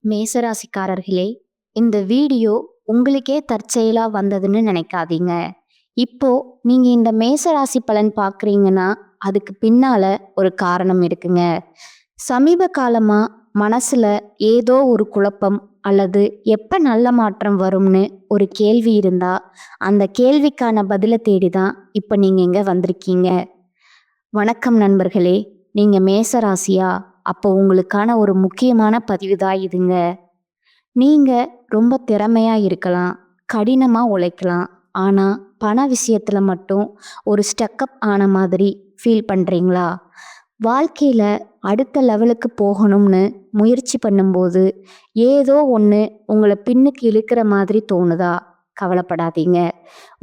மேசராசிக்காரர்களே, இந்த வீடியோ உங்களுக்கே தற்செயலா வந்ததுன்னு நினைக்காதீங்க. இப்போ நீங்க இந்த மேசராசி பலன் பார்க்குறீங்கன்னா, அதுக்கு பின்னால ஒரு காரணம் இருக்குங்க. சமீப காலமா மனசுல ஏதோ ஒரு குழப்பம் அல்லது எப்ப நல்ல மாற்றம் வரும்னு ஒரு கேள்வி இருந்தா, அந்த கேள்விக்கான பதில தேடி தான் இப்ப நீங்க இங்க வந்திருக்கீங்க. வணக்கம் நண்பர்களே. நீங்க மேசராசியா? அப்போ உங்களுக்கான ஒரு முக்கியமான பதிவு தான் இதுங்க. நீங்க ரொம்ப திறமையா இருக்கலாம், கடினமா உழைக்கலாம். ஆனா பண விஷயத்துல மட்டும் ஒரு ஸ்டக்கப் ஆன மாதிரி ஃபீல் பண்றீங்களா? வாழ்க்கையில அடுத்த லெவலுக்கு போகணும்னு முயற்சி பண்ணும்போது ஏதோ ஒன்று உங்களை பின்னுக்கு இழுக்கிற மாதிரி தோணுதா? கவலைப்படாதீங்க.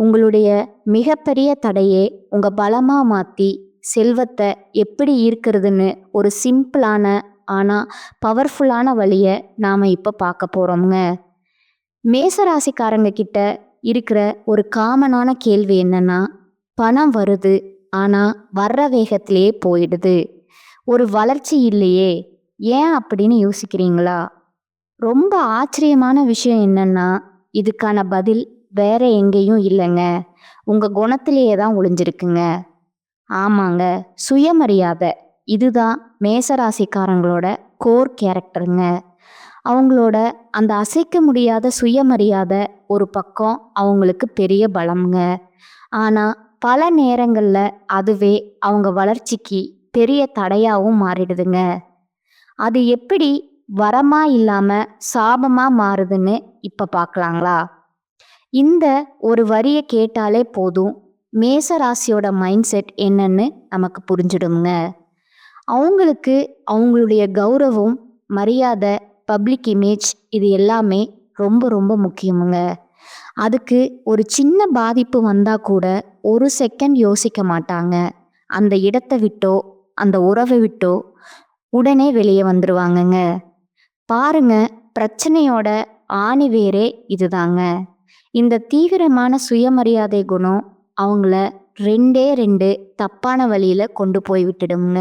உங்களுடைய மிகப்பெரிய தடையே உங்க பலமா மாத்தி செல்வத்தை எப்படி ஈர்க்கிறதுன்னு ஒரு சிம்பிளான ஆனா பவர்ஃபுல்லான வழியை நாம இப்ப பார்க்க போறோம்ங்க. மேசராசிக்காரங்க கிட்ட இருக்கிற ஒரு காமனான கேள்வி என்னன்னா, பணம் வருது ஆனா வர்ற வேகத்திலேயே போயிடுது, ஒரு வளர்ச்சி இல்லையே, ஏன் அப்படின்னு யோசிக்கிறீங்களா? ரொம்ப ஆச்சரியமான விஷயம் என்னன்னா, இதுக்கான பதில் வேற எங்கேயும் இல்லைங்க, உங்க குணத்திலேயே தான் ஒளிஞ்சிருக்குங்க. ஆமாங்க, சுயமரியாதை. இதுதான் மேசராசிக்காரங்களோட கோர் கேரக்டருங்க. அவங்களோட அந்த அசைக்க முடியாத சுயமரியாதை ஒரு பக்கம் அவங்களுக்கு பெரிய பலம்ங்க. ஆனால் பல நேரங்களில் அதுவே அவங்க வளர்ச்சிக்கு பெரிய தடையாகவும் மாறிடுதுங்க. அது எப்படி வரமா இல்லாமல் சாபமாக மாறுதுன்னு இப்போ பார்க்கலாங்களா? இந்த ஒரு வரியை கேட்டாலே போதும், மேசராசியோட மைண்ட் செட் என்னன்னு நமக்கு புரிஞ்சிடுங்க. அவங்களுக்கு அவங்களுடைய கௌரவம், மரியாதை, பப்ளிக் இமேஜ் இது எல்லாமே ரொம்ப ரொம்ப முக்கியமுங்க. அதுக்கு ஒரு சின்ன பாதிப்பு வந்தால் கூட ஒரு செகண்ட் யோசிக்க மாட்டாங்க. அந்த இடத்தை விட்டோ அந்த உறவை விட்டோ உடனே வெளியே வந்துடுவாங்கங்க. பாருங்க, பிரச்சனையோட ஆணி வேரே இதுதாங்க. இந்த தீவிரமான சுயமரியாதை குணம் அவங்கள ரெண்டு தப்பான வழியில கொண்டு போய் விட்டுடுங்க.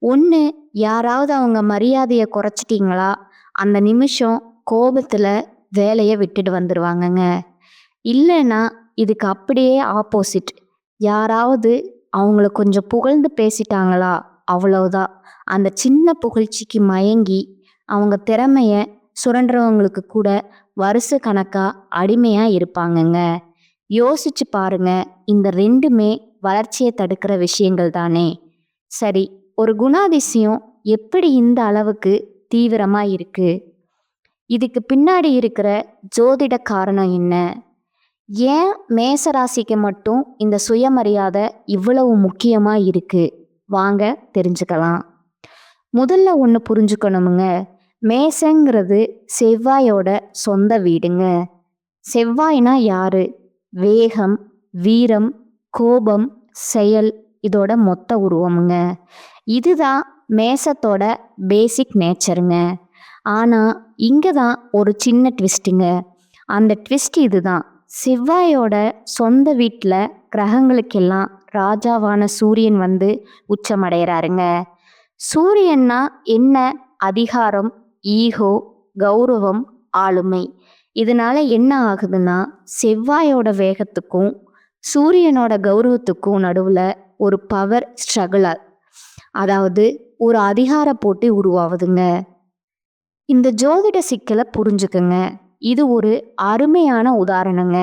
ஒன்று, யாராவது அவங்க மரியாதையை குறைச்சிட்டிங்களா, அந்த நிமிஷம் கோபத்தில் வேலையை விட்டுட்டு வந்துடுவாங்கங்க. இல்லைன்னா இதுக்கு அப்படியே ஆப்போசிட், யாராவது அவங்கள கொஞ்சம் புகழ்ந்து பேசிட்டாங்களா, அவ்வளவுதான், அந்த சின்ன புகழ்ச்சிக்கு மயங்கி அவங்க திறமைய சுரண்டுறவங்களுக்கு கூட வருஷ கணக்கா அடிமையா இருப்பாங்கங்க. யோசிச்சு பாருங்க, இந்த ரெண்டுமே வளர்ச்சியை தடுக்கிற விஷயங்கள் தானே. சரி, ஒரு குணாதிசயம் எப்படி இந்த அளவுக்கு தீவிரமா இருக்கு? இதுக்கு பின்னாடி இருக்கிற ஜோதிட காரணம் என்ன? ஏன் மேசராசிக்கு மட்டும் இந்த சுயமரியாதை இவ்வளவு முக்கியமா இருக்கு? வாங்க தெரிஞ்சுக்கலாம். முதல்ல ஒன்று புரிஞ்சுக்கணுமுங்க, மேசங்கிறது செவ்வாயோட சொந்த வீடுங்க. செவ்வாய்னா யாரு? வேகம், வீரம், கோபம், செயல், இதோட மொத்த உருவமுங்க. இதுதான் மேசத்தோட பேசிக் நேச்சருங்க. ஆனால் இங்கே தான் ஒரு சின்ன ட்விஸ்ட்டுங்க. அந்த ட்விஸ்ட் இதுதான், செவ்வாயோட சொந்த வீட்டில் கிரகங்களுக்கெல்லாம் ராஜாவான சூரியன் வந்து உச்சமடைகிறாருங்க. சூரியன்னா என்ன? அதிகாரம், ஈகோ, கௌரவம், ஆளுமை. இதனால என்ன ஆகுதுன்னா, செவ்வாயோட வேகத்துக்கும் சூரியனோட கௌரவத்துக்கும் நடுவில் ஒரு பவர் ஸ்ட்ரகிள், அதாவது ஒரு அதிகார போட்டி உருவாகுதுங்க. இந்த ஜோதிட சிக்கலை புரிஞ்சுக்குங்க. இது ஒரு அருமையான உதாரணங்க.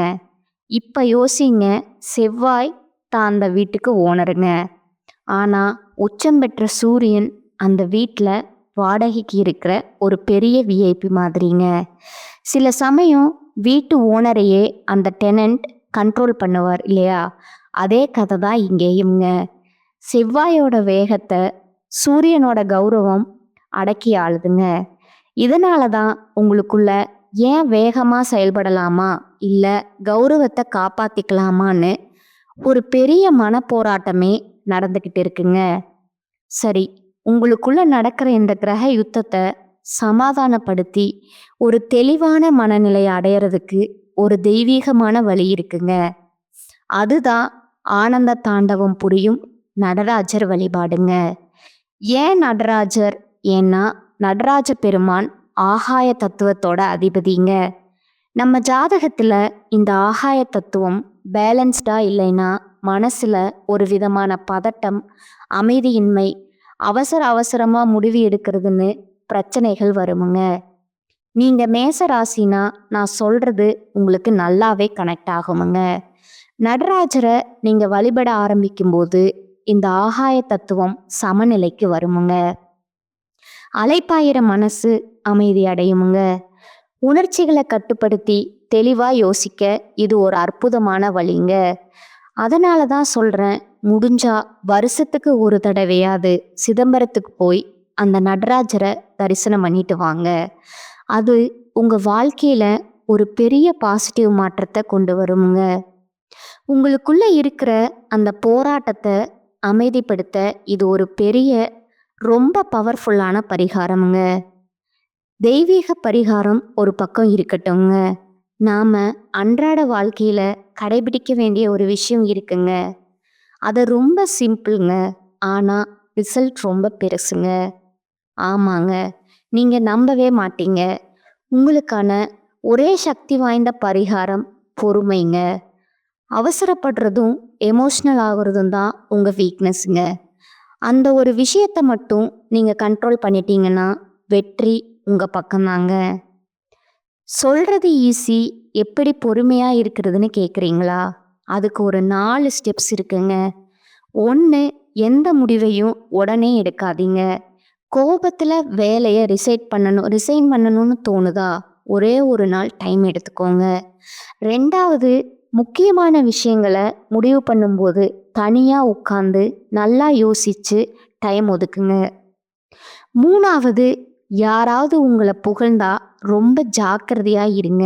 இப்போ யோசிங்க, செவ்வாய் தான் அந்த வீட்டுக்கு ஓனருங்க. ஆனால் உச்சம் பெற்ற சூரியன் அந்த வீட்டில் வாடகைக்கு இருக்கிற ஒரு பெரிய விஐபி மாதிரிங்க. சில சமயம் வீட்டு ஓனரையே அந்த டெனண்ட் கண்ட்ரோல் பண்ணுவார் இல்லையா? அதே கதை தான் இங்கேயும்ங்க. செவ்வாயோட வேகத்தை சூரியனோட கௌரவம் அடக்கி ஆளுதுங்க. இதனால தான் உங்களுக்குள்ள ஏன் வேகமாக செயல்படலாமா இல்லை கௌரவத்தை காப்பாற்றிக்கலாமான்னு ஒரு பெரிய மனப்போராட்டமே நடந்துக்கிட்டு இருக்குங்க. சரி, உங்களுக்குள்ள நடக்கிற இந்த கிரக யுத்தத்தை சமாதானப்படுத்தி ஒரு தெளிவான மனநிலையை அடையிறதுக்கு ஒரு தெய்வீகமான வழி இருக்குங்க. அதுதான் ஆனந்த தாண்டவம் புரியும் நடராஜர் வழிபாடுங்க. ஏன் நடராஜர்? ஏன்னா நடராஜ பெருமான் ஆகாய தத்துவத்தோட அதிபதிங்க. நம்ம ஜாதகத்துல இந்த ஆகாய தத்துவம் பேலன்ஸ்டா இல்லைன்னா மனசுல ஒரு விதமான பதட்டம், அமைதியின்மை, அவசர அவசரமா முடிவு எடுக்கிறதுன்னு பிரச்சனைகள் வருமுங்க. நீங்க மேச ராசினா நான் சொல்றது உங்களுக்கு நல்லாவே கனெக்ட் ஆகுமுங்க. நடராஜரை நீங்க வழிபட ஆரம்பிக்கும்போது இந்த ஆகாய தத்துவம் சமநிலைக்கு வருமுங்க. அலைப்பாயிர மனசு அமைதி அடையுமுங்க. உணர்ச்சிகளை கட்டுப்படுத்தி தெளிவா யோசிக்க இது ஒரு அற்புதமான வழிங்க. அதனால தான் சொல்றேன், முடிஞ்சா வருஷத்துக்கு ஒரு தடவையாவது சிதம்பரத்துக்கு போய் அந்த நடராஜரை தரிசனம் பண்ணிட்டு வாங்க. அது உங்க வாழ்க்கையில ஒரு பெரிய பாசிட்டிவ் மாற்றத்தை கொண்டு வருமுங்க. உங்களுக்குள்ள இருக்கிற அந்த போராட்டத்தை அமைதிப்படுத்த இது ஒரு பெரிய ரொம்ப பவர்ஃபுல்லான பரிகாரமுங்க. தெய்வீக பரிகாரம் ஒரு பக்கம் இருக்கட்டும்ங்க. நாம அன்றாட வாழ்க்கையில கடைபிடிக்க வேண்டிய ஒரு விஷயம் இருக்குங்க. அது ரொம்ப சிம்பிள்ங்க. ஆனா ரிசல்ட் ரொம்ப பெருசுங்க. ஆமாங்க, நீங்க நம்பவே மாட்டீங்க. உங்களுக்கான ஒரே சக்தி வாய்ந்த பரிகாரம் பொறுமைங்க. அவசரப்படுறதும் எமோஷ்னல் ஆகுறதும் தான் உங்க வீக்னஸ்ங்க. அந்த ஒரு விஷயத்தை மட்டும் நீங்க கண்ட்ரோல் பண்ணிட்டீங்கன்னா வெற்றி உங்க பக்கம்தாங்க. சொல்றது ஈஸி, எப்படி பொறுமையா இருக்கிறதுன்னு கேட்குறீங்களா? அதுக்கு ஒரு 4 ஸ்டெப்ஸ் இருக்குங்க. 1, எந்த முடிவையும் உடனே எடுக்காதீங்க. கோபத்துல வேலையை ரிசைன் பண்ணணும்னு தோணுதா? ஒரே ஒரு நாள் டைம் எடுத்துக்கோங்க. 2வது, முக்கியமான விஷயங்களை முடிவு பண்ணும்போது தனியா உட்கார்ந்து நல்லா யோசிச்சு டைம் ஒதுக்குங்க. 3வது, யாராவது உங்களை புகழ்ந்தா ரொம்ப ஜாக்கிரதையா இருங்க.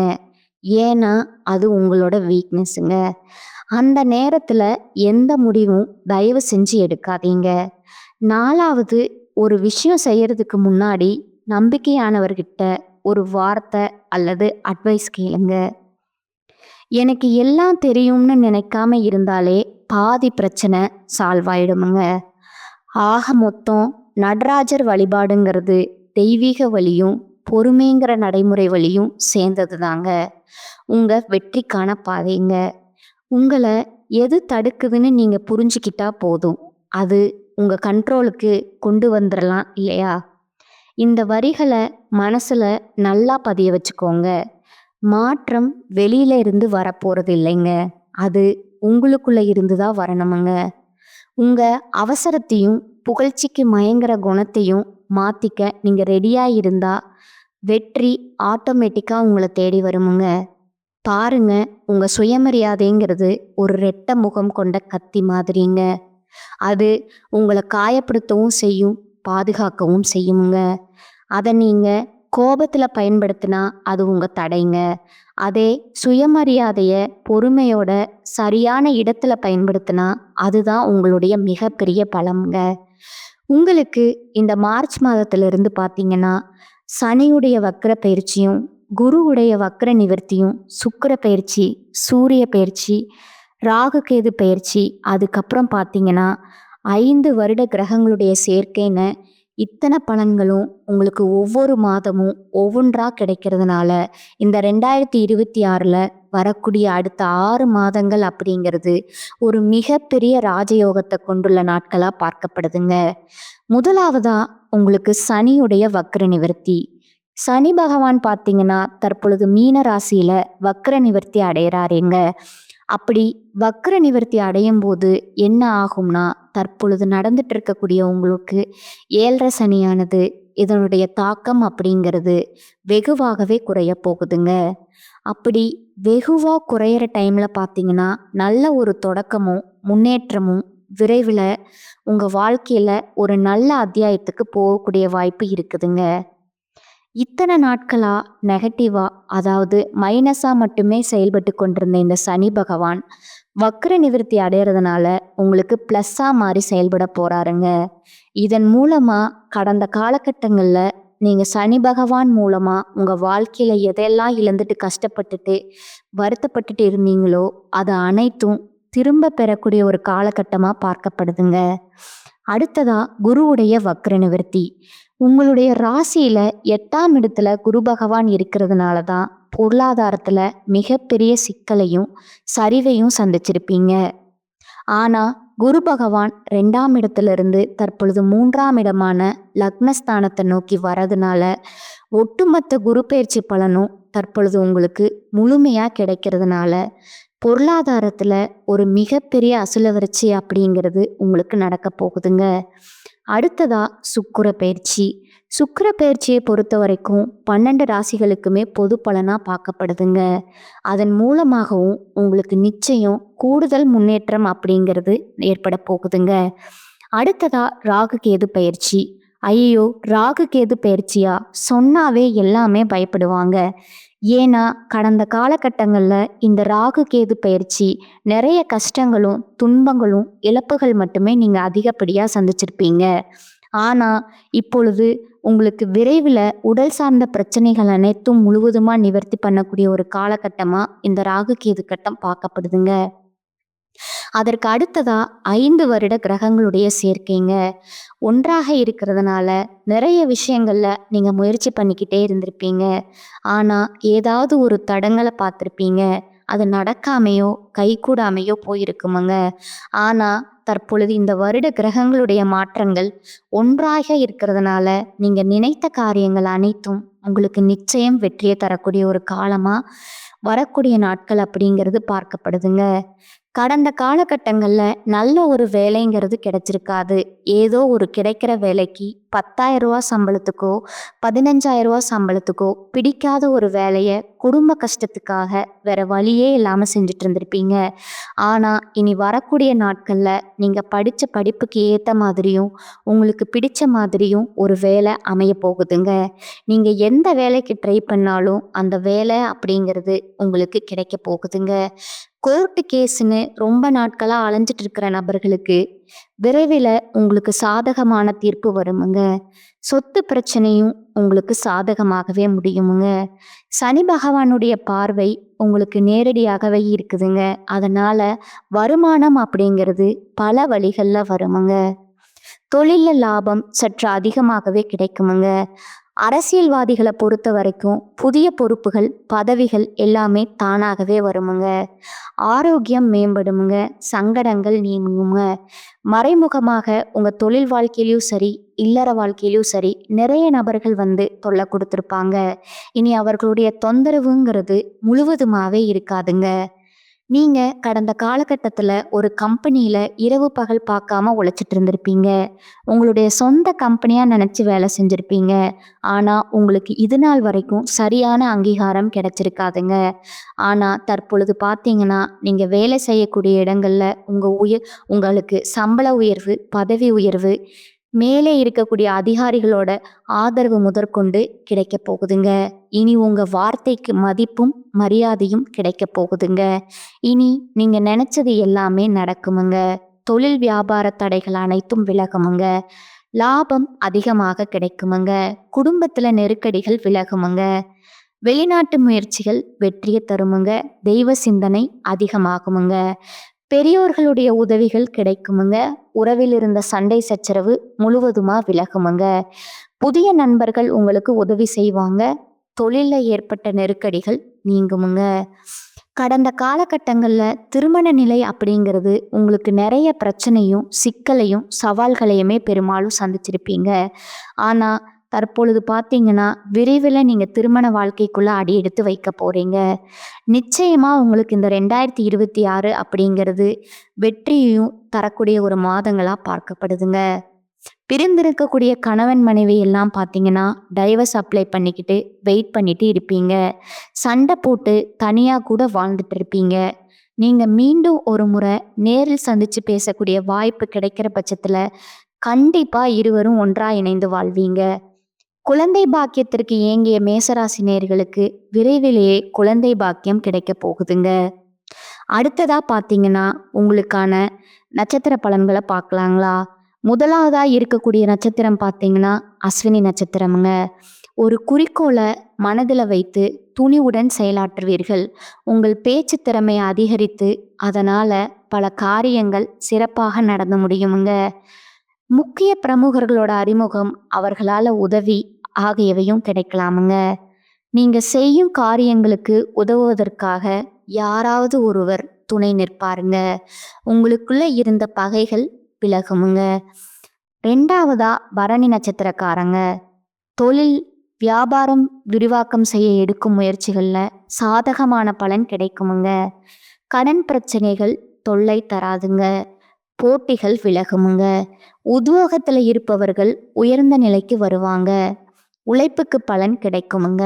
ஏன்னா அது உங்களோட வீக்னஸ்ங்க. அந்த நேரத்துல எந்த முடிவும் தயவு செஞ்சு எடுக்காதீங்க. 4வது, ஒரு விஷயம் செய்யறதுக்கு முன்னாடி நம்பிக்கையானவர்கிட்ட ஒரு வார்த்தை அல்லது அட்வைஸ் கேளுங்க. எனக்கு எல்லாம் தெரியும்னு நினைக்காம இருந்தாலே பாதி பிரச்சனை சால்வ் ஆயிடுமுங்க. ஆக மொத்தம் நடராஜர் வழிபாடுங்கிறது தெய்வீக வழியும் பொறுமைங்கிற நடைமுறை வழியும் சேர்ந்தது தாங்க உங்க வெற்றிக்கான பாதைங்க. உங்களை எது தடுக்குதுன்னு நீங்க புரிஞ்சுக்கிட்டா போதும், அது உங்க கண்ட்ரோலுக்கு கொண்டு வந்துடலாம் இல்லையா? இந்த வரிகளை மனசுல நல்லா பதிய வச்சுக்கோங்க. மாற்றம் வெளியில இருந்து வரப்போறது இல்லைங்க, அது உங்களுக்குள்ள இருந்து தான் வரணுமுங்க. உங்க அவசரத்தையும் புகழ்ச்சிக்கு மயங்குற குணத்தையும் மாத்திக்க நீங்க ரெடியா இருந்தா வெற்றி ஆட்டோமேட்டிக்கா உங்களை தேடி வருமுங்க. பாருங்க, உங்க சுயமரியாதைங்கிறது ஒரு ரெட்டை முகம் கொண்ட கத்தி மாதிரிங்க. அது உங்களை காயப்படுத்தவும் செய்யும், பாதுகாக்கவும் செய்யுமுங்க. அதை நீங்க கோபத்துல பயன்படுத்தினா அது உங்க தடைங்க. அதே சுயமரியாதைய பொறுமையோட சரியான இடத்துல பயன்படுத்தினா அதுதான் உங்களுடைய மிகப்பெரிய பலம்ங்க. உங்களுக்கு இந்த மார்ச் மாதத்திலிருந்து பார்த்தீங்கன்னா சனியுடைய வக்ர பயிற்சியும் குருவுடைய வக்ர நிவர்த்தியும் சுக்கிர பயிற்சி, சூரிய பயிற்சி, ராகு கேது பயிற்சி, அதுக்கப்புறம் பார்த்தீங்கன்னா 5 வருட கிரகங்களுடைய சேர்க்கைன்னு இத்தனை பலன்களும் உங்களுக்கு ஒவ்வொரு மாதமும் ஒவ்வொன்றா கிடைக்கிறதுனால இந்த 2026ல் வரக்கூடிய அடுத்த 6 மாதங்கள் அப்படிங்கிறது ஒரு மிகப்பெரிய ராஜயோகத்தை கொண்டுள்ள நாட்களாக பார்க்கப்படுதுங்க. முதலாவதா உங்களுக்கு சனியுடைய வக்ர நிவர்த்தி. சனி பகவான் பார்த்தீங்கன்னா தற்பொழுது மீன ராசியில வக்ர நிவர்த்தி அடைகிறாருங்க. அப்படி வக்ர நிவர்த்தி அடையும் போது என்ன ஆகும்னா, தற்பொழுது நடந்துட்டு இருக்கக்கூடிய உங்களுக்கு 7.5 சனியானது இதனுடைய தாக்கம் அப்படிங்கிறது வெகுவாகவே குறைய போகுதுங்க. அப்படி வெகுவா குறையிற டைம்ல பார்த்தீங்கன்னா நல்ல ஒரு தொடக்கமும் முன்னேற்றமும் விரைவில் உங்க வாழ்க்கையில ஒரு நல்ல அத்தியாயத்துக்கு போகக்கூடிய வாய்ப்பு இருக்குதுங்க. இத்தனை நாட்களா நெகட்டிவா, அதாவது மைனஸா மட்டுமே செயல்பட்டு கொண்டிருந்த இந்த சனி பகவான் வக்ர நிவர்த்தி அடையிறதுனால உங்களுக்கு ப்ளஸ்ஸா மாறி செயல்பட போறாருங்க. இதன் மூலமா கடந்த காலகட்டங்கள்ல நீங்க சனி பகவான் மூலமா உங்க வாழ்க்கையில எதெல்லாம் இழந்துட்டு கஷ்டப்பட்டுட்டு வருத்தப்பட்டுட்டு இருந்தீங்களோ அது அனைத்தும் திரும்ப பெறக்கூடிய ஒரு காலகட்டமா பார்க்கப்படுதுங்க. அடுத்ததா குருவுடைய வக்ர நிவர்த்தி. உங்களுடைய ராசியில 8ஆம் இடத்துல குரு பகவான் இருக்கிறதுனால தான் பொருளாதாரத்துல மிகப்பெரிய சிக்கலையும், சரிவையும் சந்திச்சிருப்பீங்க. ஆனா, குரு பகவான் 2ஆம் இடத்திலிருந்து தற்பொழுது 3ஆம் இடமான லக்னஸ்தானத்தை நோக்கி வரதுனால, ஒட்டுமொத்த குரு பெயர்ச்சி பலனும் தற்பொழுது உங்களுக்கு முழுமையா கிடைக்கிறதுனால, பொருளாதாரத்துல ஒரு மிகப்பெரிய அசுழவறட்சி அப்படிங்கிறது உங்களுக்கு நடக்க போகுதுங்க. அடுத்ததா சுக்கிர பெயர்ச்சி. சுக்கிர பெயர்ச்சியை பொறுத்த வரைக்கும் 12 ராசிகளுக்குமே பொது பலனா பார்க்கப்படுதுங்க. அதன் மூலமாகவும் உங்களுக்கு நிச்சயம் கூடுதல் முன்னேற்றம் அப்படிங்கிறது ஏற்பட போகுதுங்க. அடுத்ததா ராகு கேது பெயர்ச்சி. ஐயோ, ராகு கேது பெயர்ச்சியா சொன்னாவே எல்லாமே பயப்படுவாங்க. ஏன்னா கடந்த காலகட்டங்களில் இந்த ராகு கேது பெயர்ச்சி நிறைய கஷ்டங்களும் துன்பங்களும் இழப்புகள் மட்டுமே நீங்கள் அதிகப்படியாக சந்திச்சிருப்பீங்க. ஆனால் இப்பொழுது உங்களுக்கு விரைவில் உடல் சார்ந்த பிரச்சனைகள் அனைத்தும் முழுவதுமாக நிவர்த்தி பண்ணக்கூடிய ஒரு காலகட்டமாக இந்த ராகு கேது கட்டம் பார்க்கப்படுதுங்க. அதற்கு அடுத்ததா 5 வருட கிரகங்களுடைய சேர்க்கைங்க. ஒன்றாக இருக்கிறதுனால நிறைய விஷயங்கள்ல நீங்க முயற்சி பண்ணிக்கிட்டே இருந்திருப்பீங்க. ஆனா ஏதாவது ஒரு தடங்களை பார்த்துருப்பீங்க. அது நடக்காமையோ கைகூடாமையோ போயிருக்குமுங்க. ஆனா தற்பொழுது இந்த வருட கிரகங்களுடைய மாற்றங்கள் ஒன்றாக இருக்கிறதுனால நீங்க நினைத்த காரியங்கள் அனைத்தும் உங்களுக்கு நிச்சயம் வெற்றியை தரக்கூடிய ஒரு காலமா வரக்கூடிய நாட்கள் அப்படிங்கிறது பார்க்கப்படுதுங்க. கடந்த காலகட்டங்களில் நல்ல ஒரு வேலைங்கிறது கிடைச்சிருக்காது. ஏதோ ஒரு கிடைக்கிற வேலைக்கு 10,000 ரூபா சம்பளத்துக்கோ 15,000 ரூபா சம்பளத்துக்கோ பிடிக்காத ஒரு வேலையை குடும்ப கஷ்டத்துக்காக வேற வழியே இல்லாமல் செஞ்சுட்டு இருந்திருப்பீங்க. ஆனால் இனி வரக்கூடிய நாட்களில் நீங்கள் படித்த படிப்புக்கு ஏற்ற மாதிரியும் உங்களுக்கு பிடிச்ச மாதிரியும் ஒரு வேலை அமைய போகுதுங்க. நீங்கள் எந்த வேலைக்கு ட்ரை பண்ணாலும் அந்த வேலை அப்படிங்கிறது உங்களுக்கு கிடைக்க போகுதுங்க. கோர்ட்டு கேஸுன்னு ரொம்ப நாட்களாக அலைஞ்சிட்டு இருக்கிற நபர்களுக்கு விரைவில் உங்களுக்கு சாதகமான தீர்ப்பு வருமுங்க. சொத்து பிரச்சனையும் உங்களுக்கு சாதகமாகவே முடியுமுங்க. சனி பகவானுடைய பார்வை உங்களுக்கு நேரடியாகவே இருக்குதுங்க. அதனால வருமானம் அப்படிங்கிறது பல வழிகளில் வருமுங்க. தொழிலில் லாபம் சற்று அதிகமாகவே கிடைக்குமுங்க. அரசியல்வாதிகளை பொறுத்த வரைக்கும் புதிய பொறுப்புகள் பதவிகள் எல்லாமே தானாகவே வருமுங்க. ஆரோக்கியம் மேம்படுமுங்க. சங்கடங்கள் நீங்குங்க. மறைமுகமாக உங்கள் தொழில் வாழ்க்கையிலையும் சரி இல்லற வாழ்க்கையிலையும் சரி நிறைய நபர்கள் வந்து தொல்லை கொடுத்துருப்பாங்க. இனி அவர்களுடைய தொந்தரவுங்கிறது முழுவதுமாகவே இருக்காதுங்க. நீங்கள் கடந்த காலகட்டத்தில் ஒரு கம்பெனியில் இரவு பகல் பார்க்காம உழைச்சிட்டு இருந்திருப்பீங்க. உங்களுடைய சொந்த கம்பெனியாக நினச்சி வேலை செஞ்சுருப்பீங்க. ஆனால் உங்களுக்கு இது நாள் வரைக்கும் சரியான அங்கீகாரம் கிடைச்சிருக்காதுங்க. ஆனால் தற்பொழுது பார்த்தீங்கன்னா நீங்கள் வேலை செய்யக்கூடிய இடங்களில் உங்களுக்கு சம்பள உயர்வு பதவி உயர்வு மேலே இருக்கக்கூடிய அதிகாரிகளோட ஆதரவு முதற்கொண்டு கிடைக்க போகுதுங்க. இனி உங்கள் வார்த்தைக்கு மதிப்பும் மரியாதையும் கிடைக்க போகுதுங்க. இனி நீங்கள் நினச்சது எல்லாமே நடக்குமுங்க. தொழில் வியாபார தடைகள் அனைத்தும் விலகுமுங்க. லாபம் அதிகமாக கிடைக்குமுங்க. குடும்பத்தில் நெருக்கடிகள் விலகுமுங்க. வெளிநாட்டு முயற்சிகள் வெற்றியை தருமுங்க. தெய்வ சிந்தனை அதிகமாகுமுங்க. பெரியோர்களுடைய உதவிகள் கிடைக்குமுங்க. உறவில் இருந்த சண்டை சச்சரவு முழுவதுமாக விலகுமுங்க. புதிய நண்பர்கள் உங்களுக்கு உதவி செய்வாங்க. தொழிலில் ஏற்பட்ட நெருக்கடிகள் நீங்குமுங்க. கடந்த காலகட்டங்களில் திருமண நிலை அப்படிங்கிறது உங்களுக்கு நிறைய பிரச்சனையும் சிக்கலையும் சவால்களையுமே பெரும்பாலும் சந்திச்சிருப்பீங்க. ஆனால் தற்பொழுது பார்த்தீங்கன்னா விரைவில் நீங்கள் திருமண வாழ்க்கைக்குள்ளே அடி எடுத்து வைக்க போகிறீங்க. நிச்சயமாக உங்களுக்கு இந்த 2026 அப்படிங்கிறது வெற்றியையும் தரக்கூடிய ஒரு மாதங்களாக பார்க்கப்படுதுங்க. பிரிந்திருக்கக்கூடிய கணவன் மனைவி எல்லாம் பார்த்தீங்கன்னா டைவர்ஸ் அப்ளை பண்ணிக்கிட்டு வெயிட் பண்ணிட்டு இருப்பீங்க. சண்டை போட்டு தனியாக கூட வாழ்ந்துட்டு இருப்பீங்க. நீங்கள் மீண்டும் ஒரு முறை நேரில் சந்தித்து பேசக்கூடிய வாய்ப்பு கிடைக்கிற பட்சத்தில் கண்டிப்பாக இருவரும் ஒன்றாக இணைந்து வாழ்வீங்க. குழந்தை பாக்கியத்திற்கு ஏங்கிய மேசராசி நேயர்களுக்கு விரைவிலேயே குழந்தை பாக்கியம் கிடைக்க போகுதுங்க. அடுத்ததா பார்த்தீங்கன்னா உங்களுக்கான நட்சத்திர பலன்களை பார்க்கலாங்களா? முதலாவதா இருக்கக்கூடிய நட்சத்திரம் பார்த்தீங்கன்னா அஸ்வினி நட்சத்திரமுங்க. ஒரு குறிக்கோளை மனதில் வைத்து துணிவுடன் செயலாற்றுவீர்கள். உங்கள் பேச்சு திறமை அதிகரித்து அதனால பல காரியங்கள் சிறப்பாக நடந்து முடியுமுங்க. முக்கிய பிரமுகர்களோட அறிமுகம், அவர்களால உதவி ஆகியவையும் கிடைக்கலாமுங்க. நீங்க செய்யும் காரியங்களுக்கு உதவுவதற்காக யாராவது ஒருவர் துணை நிற்பாருங்க. உங்களுக்குள்ள இருந்த பகைகள் விலகுமுங்க. 2வதா பரணி நட்சத்திரக்காரங்க. தொழில், வியாபாரம் விரிவாக்கம் செய்ய எடுக்கும் முயற்சிகள்ல சாதகமான பலன் கிடைக்குமுங்க. கடன் பிரச்சனைகள் தொல்லை தராதுங்க. போட்டிகள் விலகுமுங்க. உத்தியோகத்துல இருப்பவர்கள் உயர்ந்த நிலைக்கு வருவாங்க. உழைப்புக்கு பலன் கிடைக்குமுங்க.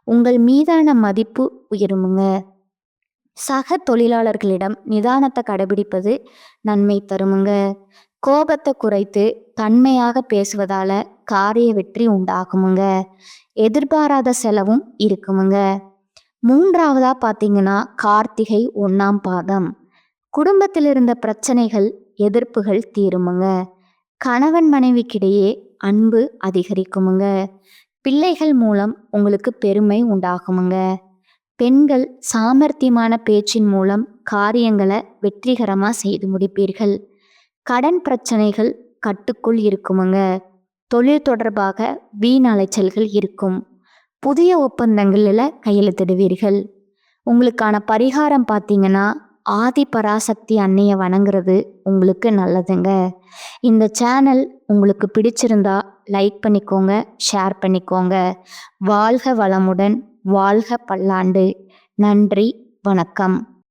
உங்கள் மீதான மதிப்பு உயருமுங்க. சக தொழிலாளர்களிடம் நிதானத்தை கடைபிடிப்பது நன்மை தருமுங்க. கோபத்தை குறைத்து தன்மையாக பேசுவதால காரிய வெற்றி உண்டாகுமுங்க. எதிர்பாராத செலவும் இருக்குமுங்க. 3வதா பார்த்தீங்கன்னா கார்த்திகை 1ஆம் பாதம். குடும்பத்தில் இருந்த பிரச்சனைகள், எதிர்ப்புகள் தீருமுங்க. கணவன் மனைவிக்கிடையே அன்பு அதிகரிக்குமுங்க. பிள்ளைகள் மூலம் உங்களுக்கு பெருமை உண்டாகுமுங்க. பெண்கள் சாமர்த்தியமான பேச்சின் மூலம் காரியங்களை வெற்றிகரமாக செய்து முடிப்பீர்கள். கடன் பிரச்சனைகள் கட்டுக்குள் இருக்குமுங்க. தொழில் தொடர்பாக வீண் அலைச்சல்கள் இருக்கும். புதிய ஒப்பந்தங்களில் கையெழுத்திடுவீர்கள். உங்களுக்கான பரிகாரம் பார்த்தீங்கன்னா ஆதி பராசக்தி அன்னையை வணங்குறது உங்களுக்கு நல்லதுங்க. இந்த சேனல் உங்களுக்கு பிடிச்சிருந்தா லைக் பண்ணிக்கோங்க, ஷேர் பண்ணிக்கோங்க. வாழ்க வளமுடன், வாழ்க பல்லாண்டு. நன்றி, வணக்கம்.